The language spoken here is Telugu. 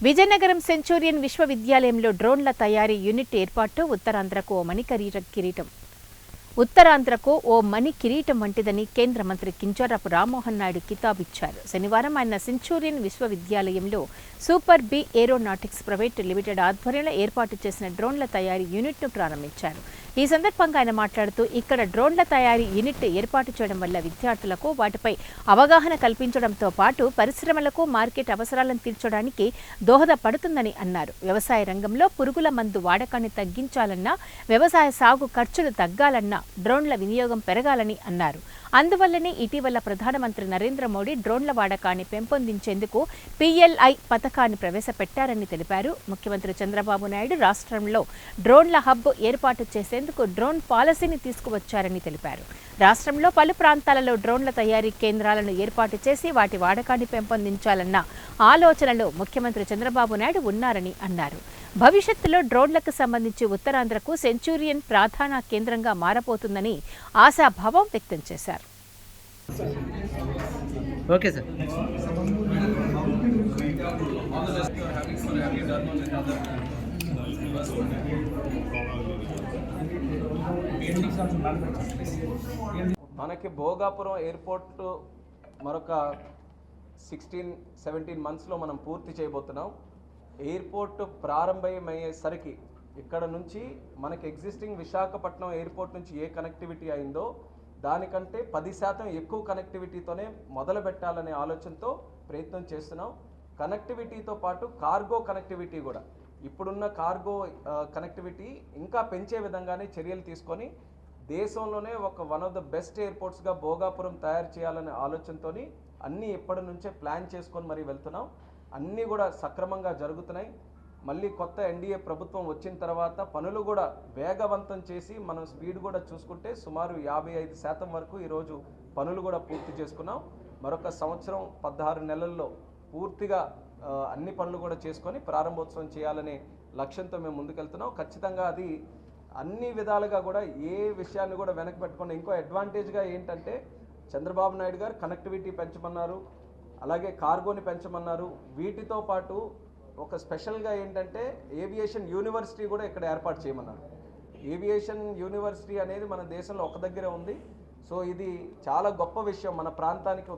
విజయనగరం సెంచూరియన్ విశ్వవిద్యాలయంలో డ్రోన్ల తయారీ యూనిట్ ఏర్పాటు ఉత్తరాంధ్రకు ఓ మణి కిరీటం వంటిదని కేంద్ర మంత్రి కింజరాపు రామ్మోహన్ నాయుడు కితాబిచ్చారు. శనివారం ఆయన సెంచూరియన్ విశ్వవిద్యాలయంలో super B aeronautics private limited ఆధ్వర్యంలో ఏర్పాటు చేసిన డ్రోన్ల తయారీ యూనిట్ను ప్రారంభించారు. ఈ సందర్భంగా ఆయన మాట్లాడుతూ, ఇక్కడ డ్రోన్ల తయారీ యూనిట్ ఏర్పాటు చేయడం వల్ల విద్యార్థులకు వాటిపై అవగాహన కల్పించడంతో పాటు పరిశ్రమలకు మార్కెట్ అవసరాలను తీర్చడానికి దోహదపడుతుందని అన్నారు. వ్యవసాయ రంగంలో పురుగుల మందు వాడకాన్ని తగ్గించాలన్నా, వ్యవసాయ సాగు ఖర్చులు తగ్గాలన్నా డ్రోన్ల వినియోగం పెరగాలని అన్నారు. అందువల్లనే ఇటీవల ప్రధానమంత్రి నరేంద్ర మోడీ డ్రోన్ల వాడకాన్ని పెంపొందించేందుకు PLI పథకాన్ని ప్రవేశపెట్టారని తెలిపారు. ముఖ్యమంత్రి చంద్రబాబు నాయుడు రాష్ట్రంలో డ్రోన్ల హబ్ ఏర్పాటు చేసేందుకు డ్రోన్ పాలసీని తీసుకువచ్చారని తెలిపారు. రాష్ట్రంలో పలు ప్రాంతాలలో డ్రోన్ల తయారీ కేంద్రాలను ఏర్పాటు చేసి వాటి వాడకాన్ని పెంపొందించాలన్న ఆలోచనలో ముఖ్యమంత్రి చంద్రబాబు నాయుడు ఉన్నారని అన్నారు. భవిష్యత్తులో డ్రోన్లకు సంబంధించి ఉత్తరాంధ్రకు సెంచూరియన్ ప్రధాన కేంద్రంగా మారబోతుందని ఆశాభావం వ్యక్తం చేశారు. Okay sir. మనకి భోగాపురం ఎయిర్పోర్ట్ మరొక 16-17 మంత్స్లో మనం పూర్తి చేయబోతున్నాం. ఎయిర్పోర్ట్ ప్రారంభమయ్యేసరికి ఇక్కడ నుంచి మనకి ఎగ్జిస్టింగ్ విశాఖపట్నం ఎయిర్పోర్ట్ నుంచి ఏ కనెక్టివిటీ అయిందో దానికంటే 10% ఎక్కువ కనెక్టివిటీతోనే మొదలు పెట్టాలనే ఆలోచనతో ప్రయత్నం చేస్తున్నాం. కనెక్టివిటీతో పాటు కార్గో కనెక్టివిటీ కూడా, ఇప్పుడున్న కార్గో కనెక్టివిటీ ఇంకా పెంచే విధంగానే చర్యలు తీసుకొని దేశంలోనే వన్ ఆఫ్ ద బెస్ట్ ఎయిర్పోర్ట్స్గా భోగాపురం తయారు చేయాలనే ఆలోచనతో అన్నీ ఇప్పటి నుంచే ప్లాన్ చేసుకొని మరీ వెళ్తున్నాం. అన్నీ కూడా సక్రమంగా జరుగుతున్నాయి. మళ్ళీ కొత్త NDA ప్రభుత్వం వచ్చిన తర్వాత పనులు కూడా వేగవంతం చేసి మనం స్పీడ్ కూడా చూసుకుంటే సుమారు 55% వరకు ఈరోజు పనులు కూడా పూర్తి చేసుకున్నాం. మరొక సంవత్సరం 16 నెలల్లో పూర్తిగా అన్ని పనులు కూడా చేసుకొని ప్రారంభోత్సవం చేయాలనే లక్ష్యంతో మేము ముందుకెళ్తున్నాం. ఖచ్చితంగా అది అన్ని విధాలుగా కూడా ఏ విషయాన్ని కూడా వెనక్కి పెట్టుకుని ఇంకో అడ్వాంటేజ్గా ఏంటంటే చంద్రబాబు నాయుడు గారు కనెక్టివిటీ పెంచమన్నారు, అలాగే కార్గోని పెంచమన్నారు. వీటితో పాటు ఒక స్పెషల్గా ఏంటంటే ఏవియేషన్ యూనివర్సిటీ కూడా ఇక్కడ ఏర్పాటు చేయమన్నారు. ఏవియేషన్ యూనివర్సిటీ అనేది మన దేశంలో ఒక దగ్గరే ఉంది. సో ఇది చాలా గొప్ప విషయం మన ప్రాంతానికి